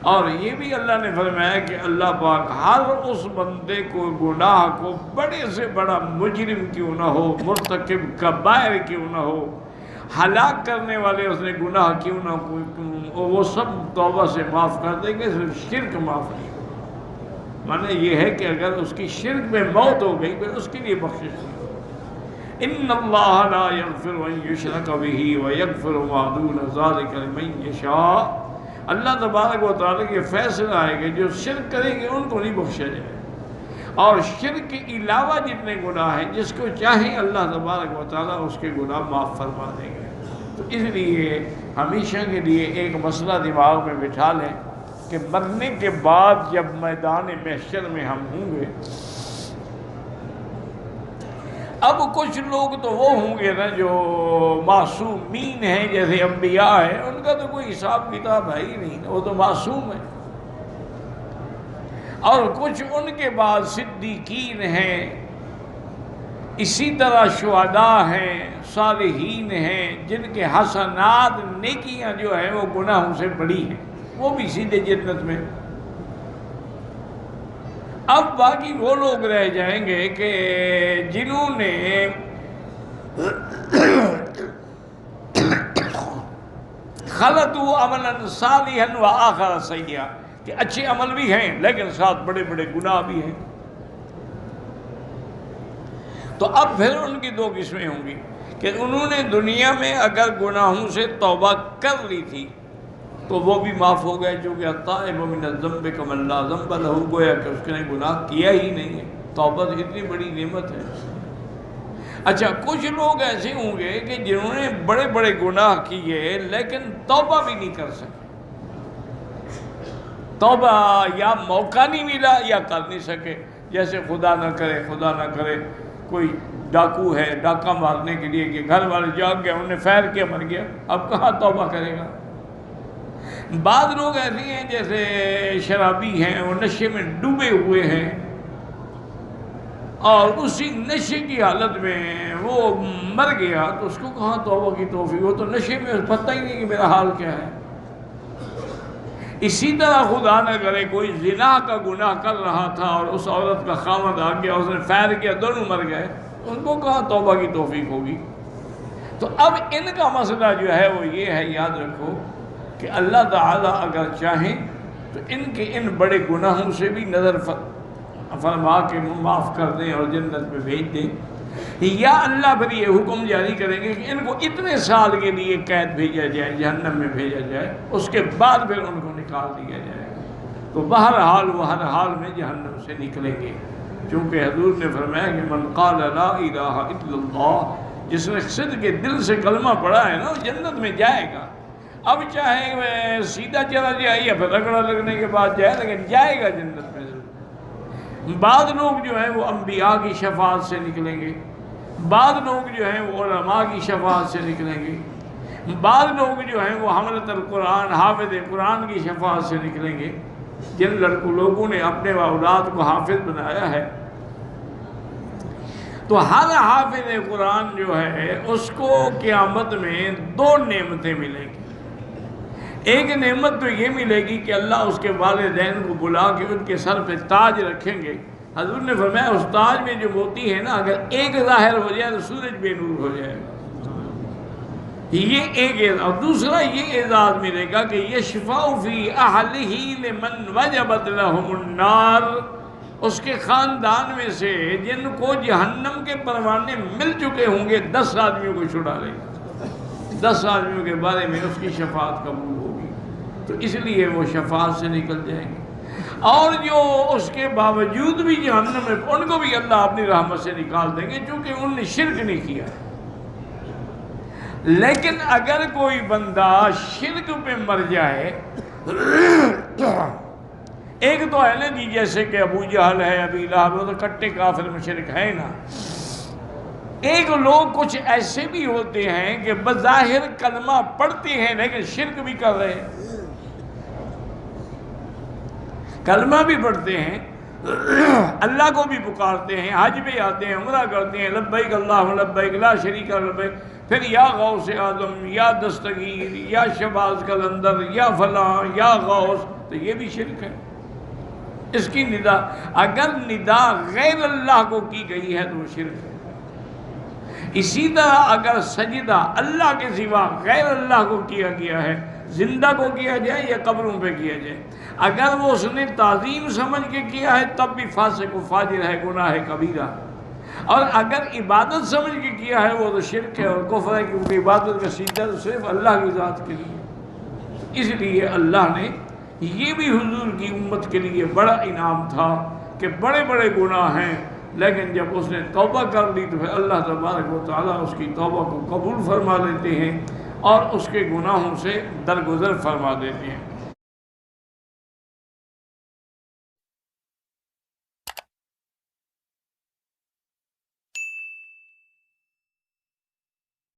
اور یہ بھی اللہ نے فرمایا کہ اللہ پاک ہر اس بندے کو گناہ کو بڑے سے بڑا مجرم کیوں نہ ہو، مرتکب کبائر کیوں نہ ہو، ہلاک کرنے والے اس نے گناہ کیوں نہ ہو، وہ سب توبہ سے معاف کر دیں گے، صرف شرک معاف نہیں ہوگا۔ معنی یہ ہے کہ اگر اس کی شرک میں موت ہو گئی پھر اس کے لیے بخشش نہیں ہوگی۔ ان اللہ لا یغفر ان یشرک بہ ویغفر ما دون ذلک لمن یشاء۔ اللہ تبارک و تعالیٰ کے فیصلہ آئے کہ جو شرک کریں گے ان کو نہیں بخشا جائے، اور شرک کے علاوہ جتنے گناہ ہیں جس کو چاہیں اللہ تبارک و تعالیٰ اس کے گناہ معاف فرما دیں گے۔ تو اس لیے ہمیشہ کے لیے ایک مسئلہ دماغ میں بٹھا لیں کہ مرنے کے بعد جب میدان محشر میں ہم ہوں گے، اب کچھ لوگ تو وہ ہوں گے نا جو معصومین ہیں، جیسے انبیاء ہیں، ان کا تو کوئی حساب کتاب ہے ہی نہیں، وہ تو معصوم ہیں، اور کچھ ان کے بعد صدیقین ہیں، اسی طرح شہداء ہیں، صالحین ہیں، جن کے حسنات نیکیاں جو ہیں وہ گناہوں سے بڑی ہیں، وہ بھی سیدھے جنت میں۔ اب باقی وہ لوگ رہ جائیں گے کہ جنہوں نے خلطوا عملا صالحا وآخر سیئا، کہ اچھے عمل بھی ہیں لیکن ساتھ بڑے بڑے گناہ بھی ہیں۔ تو اب پھر ان کی دو قسمیں ہوں گی کہ انہوں نے دنیا میں اگر گناہوں سے توبہ کر لی تھی تو وہ بھی معاف ہو گئے، چونکہ التائب من الذنب کمن لا ذنب لہ، گویا کہ اس نے گناہ کیا ہی نہیں ہے۔ توبہ اتنی بڑی نعمت ہے۔ اچھا، کچھ لوگ ایسے ہوں گے کہ جنہوں نے بڑے بڑے گناہ کیے لیکن توبہ بھی نہیں کر سکے، توبہ یا موقع نہیں ملا یا کر نہیں سکے۔ جیسے خدا نہ کرے کوئی ڈاکو ہے، ڈاکہ مارنے کے لیے کہ گھر والے جاگ گئے، انہوں نے فائر کیا، مر گیا، اب کہاں توبہ کرے گا۔ بعض لوگ ایسے ہیں جیسے شرابی ہیں، وہ نشے میں ڈوبے ہوئے ہیں اور اسی نشے کی حالت میں وہ مر گیا، تو اس کو کہاں توبہ کی توفیق، وہ تو نشے میں پتہ ہی نہیں کہ میرا حال کیا ہے۔ اسی طرح خدا نہ کرے کوئی زنا کا گناہ کر رہا تھا اور اس عورت کا خاوند آ گیا، اس نے فائر کیا، دونوں مر گئے، ان کو کہاں توبہ کی توفیق ہوگی۔ تو اب ان کا مسئلہ جو ہے وہ یہ ہے، یاد رکھو کہ اللہ تعالیٰ اگر چاہیں تو ان کے ان بڑے گناہوں سے بھی نظر فرما کے معاف کر دیں اور جنت میں بھیج دیں، یا اللہ پھر یہ حکم جاری کریں گے کہ ان کو اتنے سال کے لیے قید بھیجا جائے، جہنم میں بھیجا جائے، اس کے بعد پھر ان کو نکال دیا جائے گا۔ تو بہرحال وہ ہر حال میں جہنم سے نکلیں گے، چونکہ حضور نے فرمایا کہ من قال لا الہ الا اللہ، جس نے صدق کے دل سے کلمہ پڑھا ہے نا، وہ جنت میں جائے گا۔ اب چاہے سیدھا چلا جائے یا پھر رگڑا لگنے کے بعد جائے، لیکن جائے گا جنت میں ضرور۔ بعض لوگ جو ہیں وہ انبیاء کی شفاعت سے نکلیں گے، بعض لوگ جو ہیں وہ علماء کی شفاعت سے نکلیں گے، بعض لوگ جو ہیں وہ حملۃ القرآن، حافظ قرآن کی شفاعت سے نکلیں گے۔ جن لوگوں نے اپنے اولاد کو حافظ بنایا ہے، تو ہر حافظ قرآن جو ہے اس کو قیامت میں دو نعمتیں ملیں گی۔ ایک نعمت تو یہ ملے گی کہ اللہ اس کے والدین کو بلا کے ان کے سر پہ تاج رکھیں گے۔ حضور نے فرمایا اس تاج میں جو موتی ہے نا، اگر ایک ظاہر ہو جائے تو سورج بے نور ہو جائے گا۔ یہ ایک اعزاز، اور دوسرا یہ اعزاز ملے گا کہ یشفع فی اہلہ لمن وجبت لہم النار، اس کے خاندان میں سے جن کو جہنم کے پروانے مل چکے ہوں گے 10 آدمیوں کو چھڑا لے گا، 10 آدمیوں کے بارے میں اس کی شفاعت قبول ہوگی، تو اس لیے وہ شفاعت سے نکل جائیں گے۔ اور جو اس کے باوجود بھی جہنم میں، ان کو بھی اللہ اپنی رحمت سے نکال دیں گے، چونکہ انہوں نے شرک نہیں کیا ہے۔ لیکن اگر کوئی بندہ شرک پہ مر جائے، ایک تو ہے نا جی جیسے کہ ابو جہل ہے، ابی لہب، وہ تو کٹے کافر مشرک ہے نا۔ ایک لوگ کچھ ایسے بھی ہوتے ہیں کہ بظاہر کلمہ پڑھتے ہیں لیکن شرک بھی کر رہے ہیں، کلمہ بھی پڑھتے ہیں، اللہ کو بھی پکارتے ہیں، حج بھی آتے ہیں، عمرہ کرتے ہیں، لبیک اللہم لبیک لا شریک لبیک، پھر یا غوث اعظم، یا دستگیر، یا شہباز قلندر، یا فلاں، یا غوث، تو یہ بھی شرک ہے۔ اس کی ندا، اگر ندا غیر اللہ کو کی گئی ہے تو وہ شرک ہے۔ اسی طرح اگر سجدہ اللہ کے سوا غیر اللہ کو کیا گیا ہے، زندہ کو کیا جائے یا قبروں پہ کیا جائے، اگر وہ اس نے تعظیم سمجھ کے کیا ہے تب بھی فاسق و فاجر ہے، گناہ ہے کبیرہ۔ اور اگر عبادت سمجھ کے کیا ہے وہ تو شرک ہے اور کفر ہے، کیونکہ عبادت کا سجدہ تو صرف اللہ کی ذات کے لیے۔ اس لیے اللہ نے یہ بھی حضور کی امت کے لیے بڑا انعام تھا کہ بڑے بڑے گناہ ہیں، لیکن جب اس نے توبہ کر لی تو پھر اللہ تبارک و تعالیٰ اس کی توبہ کو قبول فرما لیتے ہیں اور اس کے گناہوں سے درگزر فرما دیتے ہیں۔